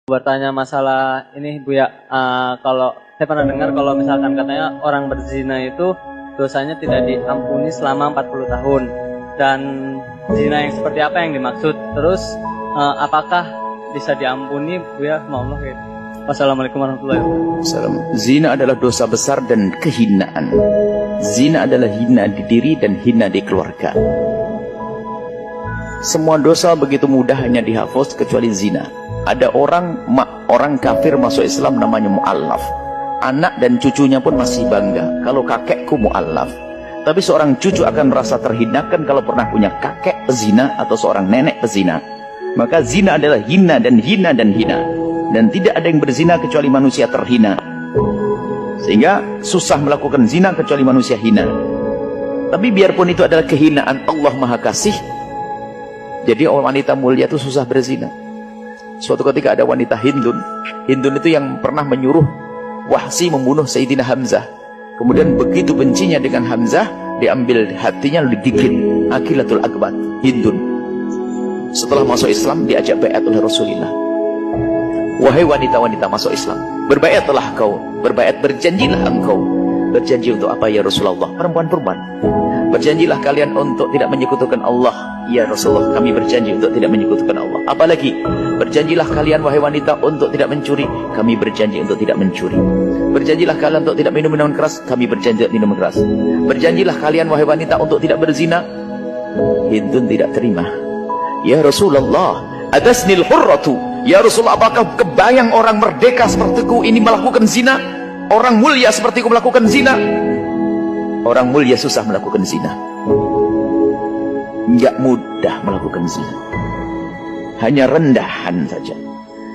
Bertanya masalah ini Bu ya, kalau saya pernah dengar kalau misalkan katanya orang berzina itu dosanya tidak diampuni selama 40 tahun. Dan zina yang seperti apa yang dimaksud? Terus apakah bisa diampuni Bu ya? Maullah ya. Wassalamualaikum warahmatullahi wabarakatuh. Zina adalah dosa besar dan kehinaan. Zina adalah hina di diri dan hina di keluarga. Semua dosa begitu mudah hanya dihapus kecuali zina. Ada orang kafir masuk Islam namanya mu'allaf. Anak dan cucunya pun masih bangga kalau kakekku mu'allaf. Tapi seorang cucu akan merasa terhinakan kalau pernah punya kakek pezina atau seorang nenek pezina. Maka zina adalah hina dan hina dan hina. Dan tidak ada yang berzina kecuali manusia terhina. Sehingga susah melakukan zina kecuali manusia hina. Tapi biarpun itu adalah kehinaan, Allah Maha Kasih. Jadi wanita mulia itu susah berzina. Suatu ketika ada wanita Hindun. Hindun itu yang pernah menyuruh Wahsy membunuh Sayyidina Hamzah. Kemudian begitu bencinya dengan Hamzah, diambil hatinya lalu digigit. Akilatul Akbat, Hindun. Setelah masuk Islam diajak baiat oleh Rasulullah. Wahai wanita-wanita masuk Islam, berbaiatlah kau, berjanjilah engkau. Berjanji untuk apa ya Rasulullah? Perempuan-perempuan. Berjanjilah kalian untuk tidak menyekutukan Allah. Ya Rasulullah, kami berjanji untuk tidak menyekutukan Allah. Apalagi, berjanjilah kalian wahai wanita untuk tidak mencuri. Kami berjanji untuk tidak mencuri. Berjanjilah kalian untuk tidak minum minuman keras. Kami berjanji untuk minum keras. Berjanjilah kalian wahai wanita untuk tidak berzina. Hindun tidak terima. Ya Rasulullah, adasnil hurratu. Ya Rasulullah, apakah kebayang orang merdeka sepertiku ini melakukan zina? Orang mulia sepertiku melakukan zina? Orang mulia susah melakukan zina. Enggak mudah melakukan zina. Hanya rendahan saja.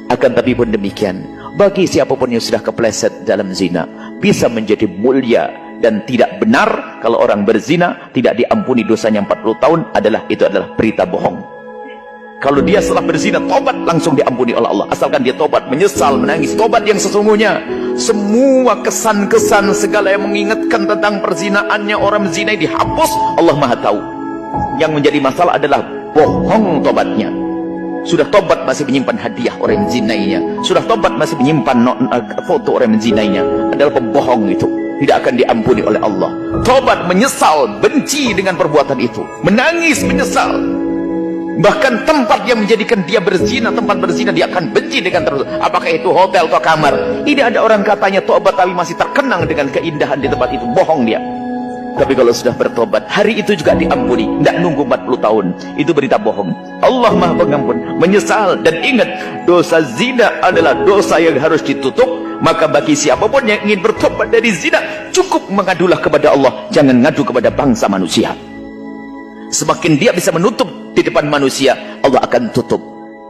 Akan tapi pun demikian, bagi siapapun yang sudah kepleset dalam zina, bisa menjadi mulia. Dan tidak benar kalau orang berzina tidak diampuni dosanya 40 tahun itu adalah berita bohong. Kalau dia setelah berzina tobat langsung diampuni oleh Allah, asalkan dia tobat, menyesal, menangis. Tobat yang sesungguhnya. Semua kesan-kesan segala yang mengingatkan tentang perzinaannya orang berzina dihapus. Allah Maha tahu. Yang menjadi masalah adalah bohong tobatnya. Sudah tobat masih menyimpan hadiah orang yang menzinainya. Sudah tobat masih menyimpan foto orang yang menzinainya. Adalah pembohong itu. Tidak akan diampuni oleh Allah. Tobat, menyesal, benci dengan perbuatan itu. Menangis, menyesal. Bahkan tempat yang menjadikan dia berzina, tempat berzina dia akan benci dengan terus. Apakah itu hotel atau kamar? Ini ada orang katanya tobat tapi masih terkenang dengan keindahan di tempat itu. Bohong dia. Tapi kalau sudah bertobat, hari itu juga diampuni. Tidak nunggu 40 tahun. Itu berita bohong. Allah Maha Pengampun. Menyesal dan ingat, dosa zina adalah dosa yang harus ditutup. Maka bagi siapapun yang ingin bertobat dari zina, cukup mengadulah kepada Allah. Jangan ngadu kepada bangsa manusia. Semakin dia bisa menutup di depan manusia, Allah akan tutup.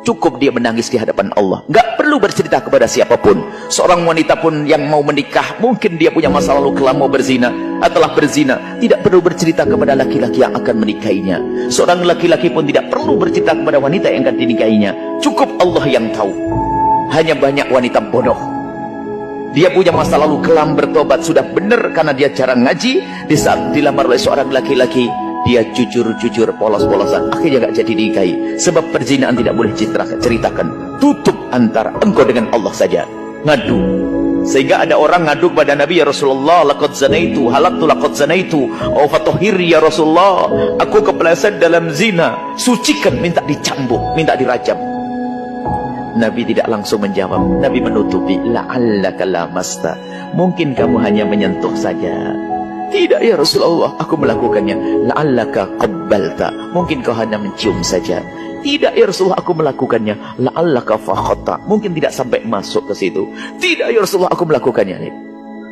Cukup dia menangis di hadapan Allah. Gak perlu bercerita kepada siapapun. Seorang wanita pun yang mau menikah, mungkin dia punya masa lalu kelam mau berzina, atau berzina, tidak perlu bercerita kepada laki-laki yang akan menikahinya. Seorang laki-laki pun tidak perlu bercerita kepada wanita yang akan dinikahinya. Cukup Allah yang tahu. Hanya banyak wanita bodoh. Dia punya masa lalu kelam, bertobat sudah benar karena dia jarang ngaji. Di saat dilamar oleh seorang laki-laki, dia jujur-jujur, polos-polosan, akhirnya gak jadi dinikahi. Sebab perzinahan tidak boleh ceritakan. Tutup antara engkau dengan Allah saja. Ngadu. Sehingga ada orang ngadu kepada Nabi, ya Rasulullah, laqad zanaitu, halaktu laqad zanaitu, oh fatohiri ya Rasulullah, aku kepleset dalam zina, sucikan, minta dicambuk, minta dirajam. Nabi tidak langsung menjawab. Nabi menutupi, la'allaka lamasta, mungkin kamu hanya menyentuh saja. Tidak ya Rasulullah, aku melakukannya. La'allaka qabbalta, mungkin kau hanya mencium saja. Tidak ya Rasulullah, aku melakukannya. La'allaka fakhatta, mungkin tidak sampai masuk ke situ. Tidak ya Rasulullah, aku melakukannya.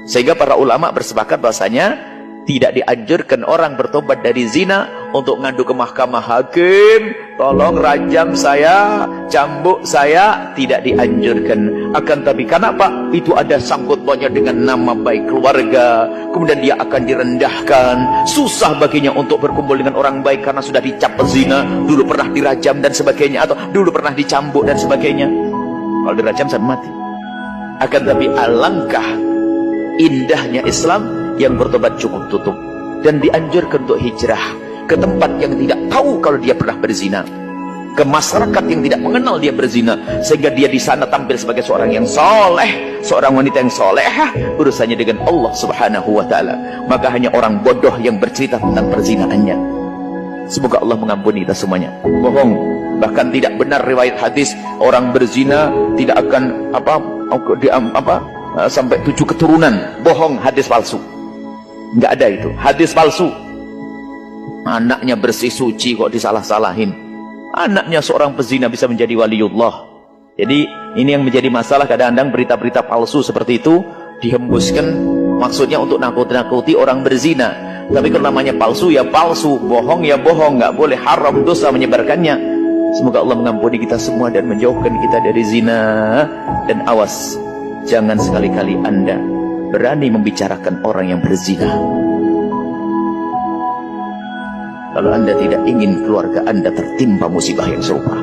Sehingga para ulama bersepakat bahasanya tidak dianjurkan orang bertobat dari zina untuk ngadu ke mahkamah hakim, tolong rajam saya, cambuk saya. Tidak dianjurkan. Akan tapi kenapa? Itu ada sangkut pautnya dengan nama baik keluarga. Kemudian dia akan direndahkan. Susah baginya untuk berkumpul dengan orang baik karena sudah dicap pezina, dulu pernah dirajam dan sebagainya, atau dulu pernah dicambuk dan sebagainya. Kalau dirajam sampai mati. Akan tapi alangkah indahnya Islam, yang bertobat cukup tutup. Dan dianjurkan untuk hijrah ke tempat yang tidak tahu kalau dia pernah berzina. ke masyarakat yang tidak mengenal dia berzina, sehingga dia di sana tampil sebagai seorang yang soleh, seorang wanita yang solehah, urusannya dengan Allah Subhanahu wa Ta'ala. Maka hanya orang bodoh yang bercerita tentang perzinaannya. Semoga Allah mengampuni kita semuanya. Bohong, bahkan tidak benar riwayat hadis orang berzina tidak akan sampai 7 keturunan. Bohong, hadis palsu. Nggak ada itu, hadis palsu. Anaknya bersih suci kok disalah-salahin. Anaknya seorang pezina bisa menjadi waliullah. Jadi ini yang menjadi masalah, kadang-kadang berita-berita palsu seperti itu dihembuskan, maksudnya untuk nakut-nakuti orang berzina. Tapi kalau namanya palsu ya palsu, bohong ya bohong, nggak boleh, haram, dosa menyebarkannya. Semoga Allah mengampuni kita semua dan menjauhkan kita dari zina. Dan awas, jangan sekali-kali Anda berani membicarakan orang yang berzina. Kalau Anda tidak ingin keluarga Anda tertimpa musibah yang serupa.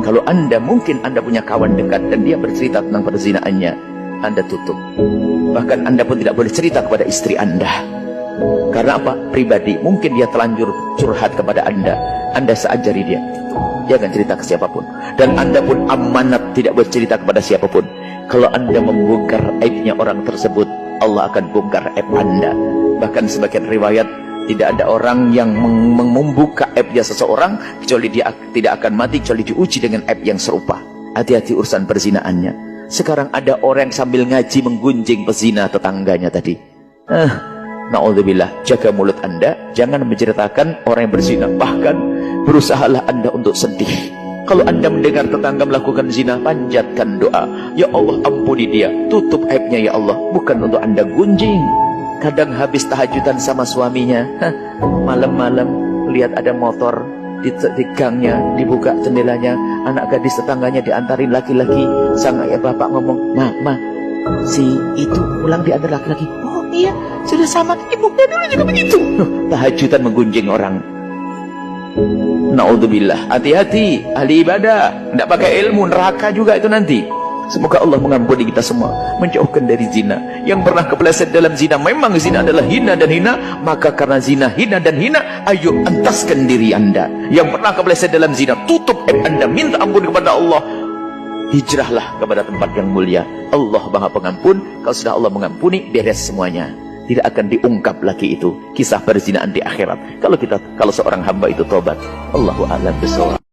Kalau Anda mungkin Anda punya kawan dekat dan dia bercerita tentang perzinaannya, Anda tutup. Bahkan Anda pun tidak boleh cerita kepada istri Anda. Karena apa? Pribadi. Mungkin dia telanjur curhat kepada Anda seajari dia. Jangan cerita ke siapapun. Dan Anda pun amanat tidak boleh cerita kepada siapapun. Kalau Anda membongkar aibnya orang tersebut, Allah akan bongkar aib Anda. Bahkan sebagian riwayat, tidak ada orang yang membuka aibnya seseorang kecuali dia tidak akan mati kecuali diuji dengan aib yang serupa. Hati-hati urusan perzinaannya. Sekarang ada orang yang sambil ngaji menggunjing pezina tetangganya tadi. Na'udzubillah, jaga mulut Anda, jangan menceritakan orang yang berzina. Bahkan berusahalah Anda untuk sedih. Kalau Anda mendengar tetangga melakukan zina, panjatkan doa, ya Allah ampuni dia, tutup aibnya ya Allah. Bukan untuk Anda gunjing. Kadang habis tahajudan sama suaminya, malam-malam lihat ada motor di gangnya, dibuka jendelanya, anak gadis tetangganya diantarin laki-laki. Sang ayah bapak ngomong, Ma, si itu pulang diantar laki-laki. Oh iya, sudah sama ibunya dulu juga begitu. Tahajudan menggunjing orang. Na'udzubillah, hati-hati ahli ibadah, tidak pakai ilmu, neraka juga itu nanti. Semoga Allah mengampuni kita semua, menjauhkan dari zina. Yang pernah kepleset dalam zina, memang zina adalah hina dan hina, maka karena zina hina dan hina, ayo entaskan diri Anda. Yang pernah kepleset dalam zina, tutup aib Anda, minta ampun kepada Allah, hijrahlah kepada tempat yang mulia. Allah Maha Pengampun. Kalau sudah Allah mengampuni, beres semuanya. Tidak akan diungkap lagi itu kisah perzinaan di akhirat. Kalau seorang hamba itu tobat. Allahu a'lam bishawab.